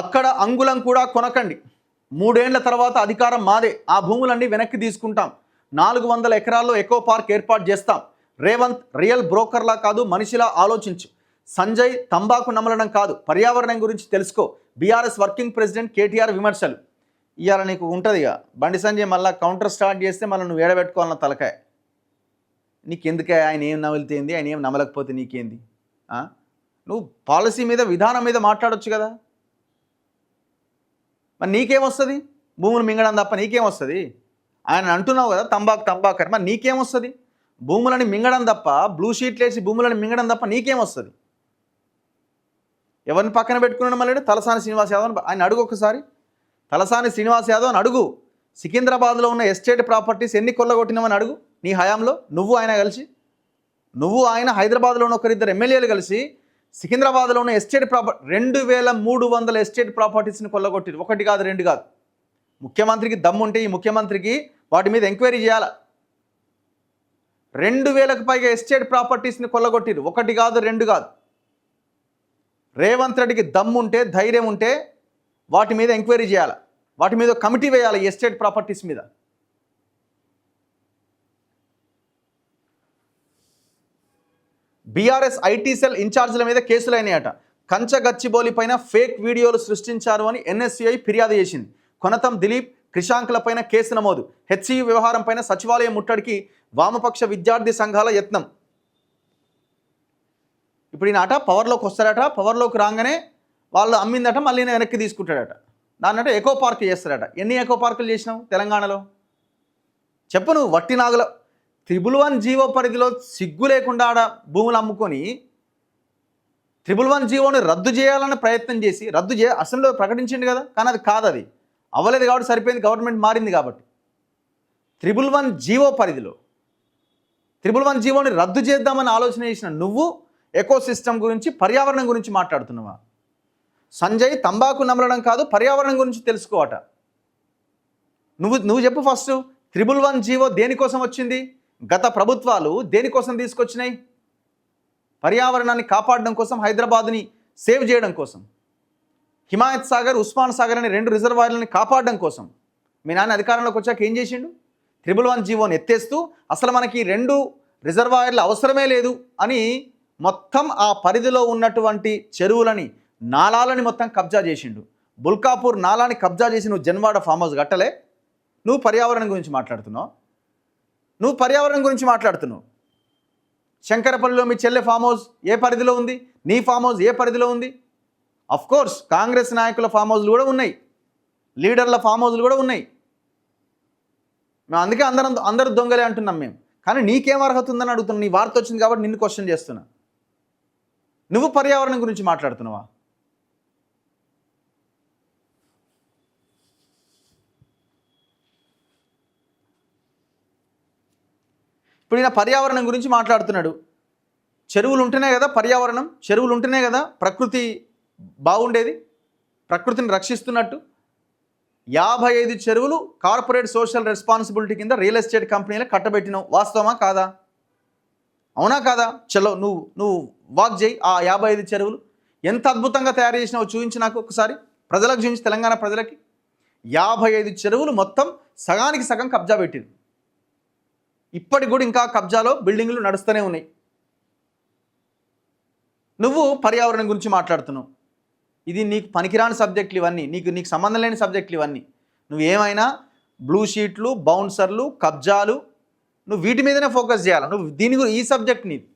అక్కడ అంగుళం కూడా కొనకండి. 3 ఏళ్ల తర్వాత అధికారం మాదే. ఆ భూములన్నీ వెనక్కి తీసుకుంటాం. 400 ఎకరాల్లో ఎకో పార్క్ ఏర్పాటు చేస్తాం. రేవంత్ రియల్ బ్రోకర్లా కాదు, మనిషిలా ఆలోచించు. సంజయ్ తంబాకు నమలడం కాదు, పర్యావరణం గురించి తెలుసుకో. బీఆర్ఎస్ వర్కింగ్ ప్రెసిడెంట్ కేటీఆర్ విమర్శలు. ఇవాళ నీకు ఉంటుంది ఇక బండి సంజయ్ మళ్ళీ కౌంటర్ స్టార్ట్ చేస్తే మళ్ళీ నువ్వు ఏడబెట్టుకోవాలన్న తలకాయ. నీకెందుకే ఆయన ఏం నమిలితేంది, ఆయన ఏం నమలకపోతే నీకేంది? నువ్వు పాలసీ మీద విధానం మీద మాట్లాడొచ్చు కదా. మరి నీకేమొస్తుంది? భూములు మింగడం తప్ప నీకేమొస్తుంది? ఆయన అంటున్నావు కదా తంబాకు అని, మరి నీకేమొస్తుంది? భూములని మింగడం తప్ప, బ్లూ షీట్లు వేసి భూములని మింగడం తప్ప నీకేమొస్తుంది? ఎవరిని పక్కన పెట్టుకున్నాడు మళ్ళీ? తలసాని శ్రీనివాస్ యాదవ్ ఆయన అడుగు ఒకసారి. తలసాని శ్రీనివాస్ యాదవ్ అని అడుగు. సికింద్రాబాద్లో ఉన్న ఎస్టేట్ ప్రాపర్టీస్ ఎన్ని కొల్లగొట్టినామని అడుగు. నీ హయాంలో నువ్వు ఆయన కలిసి, నువ్వు ఆయన హైదరాబాద్లో ఉన్న ఒకరిద్దరు ఎమ్మెల్యేలు కలిసి సికింద్రాబాద్లో ఉన్న ఎస్టేట్ 2300 ఎస్టేట్ ప్రాపర్టీస్ని కొల్లగొట్టిరు. 1 కాదు 2 కాదు. ముఖ్యమంత్రికి దమ్ముంటే ఈ ముఖ్యమంత్రికి వాటి మీద ఎంక్వైరీ చేయాల. 2000కు పైగా ఎస్టేట్ ప్రాపర్టీస్ని కొల్లగొట్టిరు. 1 కాదు 2 కాదు. రేవంత్ రెడ్డికి దమ్ముంటే, ధైర్యం ఉంటే వాటి మీద ఎంక్వైరీ చేయాలి. వాటి మీద కమిటీ వేయాలి ఈ ఎస్టేట్ ప్రాపర్టీస్ మీద. బీఆర్ఎస్ ఐటీ సెల్ ఇన్ఛార్జీల మీద కేసులు అయినాయట. కంచగచ్చిబౌలి పైన ఫేక్ వీడియోలు సృష్టించారు అని ఎన్ఎస్సీఐ ఫిర్యాదు చేసింది. కొనతం దిలీప్, క్రిషాంక్ల పైన కేసు నమోదు. హెచ్సియు వ్యవహారం పైన సచివాలయం ముట్టడికి వామపక్ష విద్యార్థి సంఘాల యత్నం. ఇప్పుడు ఈయన పవర్లోకి వస్తాడట. పవర్లోకి రాగానే వాళ్ళు అమ్మిందట మళ్ళీ వెనక్కి తీసుకుంటాడట. దాన్నట ఎకో పార్క్ చేస్తాడట. ఎన్ని ఎకో పార్కులు చేసినావు తెలంగాణలో? చెప్పు నువ్వు. వట్టి నాగుల 111 జీవో పరిధిలో సిగ్గు లేకుండా ఆడ భూములు అమ్ముకొని 111 జీవోని రద్దు చేయాలని ప్రయత్నం చేసి అసెంబ్లీలో ప్రకటించింది కదా. కానీ అది కాదు, అది అవ్వలేదు కాబట్టి సరిపోయింది. గవర్నమెంట్ మారింది కాబట్టి 111 జీవో పరిధిలో 111 జీవోని రద్దు చేద్దామని ఆలోచన చేసిన నువ్వు ఎకో సిస్టమ్ గురించి, పర్యావరణం గురించి మాట్లాడుతున్నావా? సంజయ్ తంబాకు నమలడం కాదు, పర్యావరణం గురించి తెలుసుకోవట. నువ్వు చెప్పు ఫస్ట్. 111 జీవో దేనికోసం వచ్చింది? గత ప్రభుత్వాలు దేనికోసం తీసుకొచ్చినాయి? పర్యావరణాన్ని కాపాడడం కోసం, హైదరాబాద్ని సేవ్ చేయడం కోసం. హిమాయత్ సాగర్, ఉస్మాన్ సాగర్ అనే 2 రిజర్వాయర్లని కాపాడడం కోసం. మీ నాన్న అధికారంలోకి వచ్చాక ఏం చేసిండు? 111 జీవోని ఎత్తేస్తూ అసలు మనకి 2 రిజర్వాయర్లు అవసరమే లేదు అని మొత్తం ఆ పరిధిలో ఉన్నటువంటి చెరువులని, నాలాలని మొత్తం కబ్జా చేసిండు. బుల్కాపూర్ నాలాని కబ్జా చేసి నువ్వు జన్వాడ ఫామ్ హౌస్ కట్టలే. నువ్వు పర్యావరణం గురించి మాట్లాడుతున్నావు. శంకరపల్లిలో మీ చెల్లె ఫామ్ హౌస్ ఏ పరిధిలో ఉంది? నీ ఫామ్ హౌస్ ఏ పరిధిలో ఉంది? కోర్స్ కాంగ్రెస్ నాయకుల ఫామ్ హౌస్లు కూడా ఉన్నాయి, లీడర్ల ఫామ్ హౌస్లు కూడా ఉన్నాయి. మేము అందుకే అందరూ దొంగలే అంటున్నాం మేము. కానీ నీకేం అర్హత ఉందని అడుగుతున్నాను. నీ వార్త వచ్చింది కాబట్టి నిన్ను క్వశ్చన్ చేస్తున్నా. నువ్వు పర్యావరణం గురించి మాట్లాడుతున్నావా? ఇప్పుడు ఈయన పర్యావరణం గురించి మాట్లాడుతున్నాడు. చెరువులు ఉంటేనే కదా పర్యావరణం, చెరువులు ఉంటేనే కదా ప్రకృతి బాగుండేది, ప్రకృతిని రక్షిస్తున్నట్టు. 55 చెరువులు కార్పొరేట్ సోషల్ రెస్పాన్సిబిలిటీ కింద రియల్ ఎస్టేట్ కంపెనీలకు కట్టబెట్టినావు. వాస్తవమా కాదా? అవునా కాదా? చలో నువ్వు వాక్ చేయి. ఆ 55 చెరువులు ఎంత అద్భుతంగా తయారు చేసినావు చూపించి నాకు ఒకసారి. ప్రజలకు చూపించి, తెలంగాణ ప్రజలకి. 55 చెరువులు మొత్తం సగానికి సగం కబ్జా పెట్టింది. ఇప్పటికి కూడా ఇంకా కబ్జాలో బిల్డింగ్లు నడుస్తూనే ఉన్నాయి. నువ్వు పర్యావరణం గురించి మాట్లాడుతున్నావు. ఇది నీకు పనికిరాని సబ్జెక్టులు ఇవన్నీ, నీకు సంబంధం లేని సబ్జెక్టులు ఇవన్నీ. నువ్వు ఏమైనా బ్లూ షీట్లు, బౌన్సర్లు, కబ్జాలు, నువ్వు వీటి మీదనే ఫోకస్ చేయాలి. నువ్వు ఈ సబ్జెక్ట్ నీది.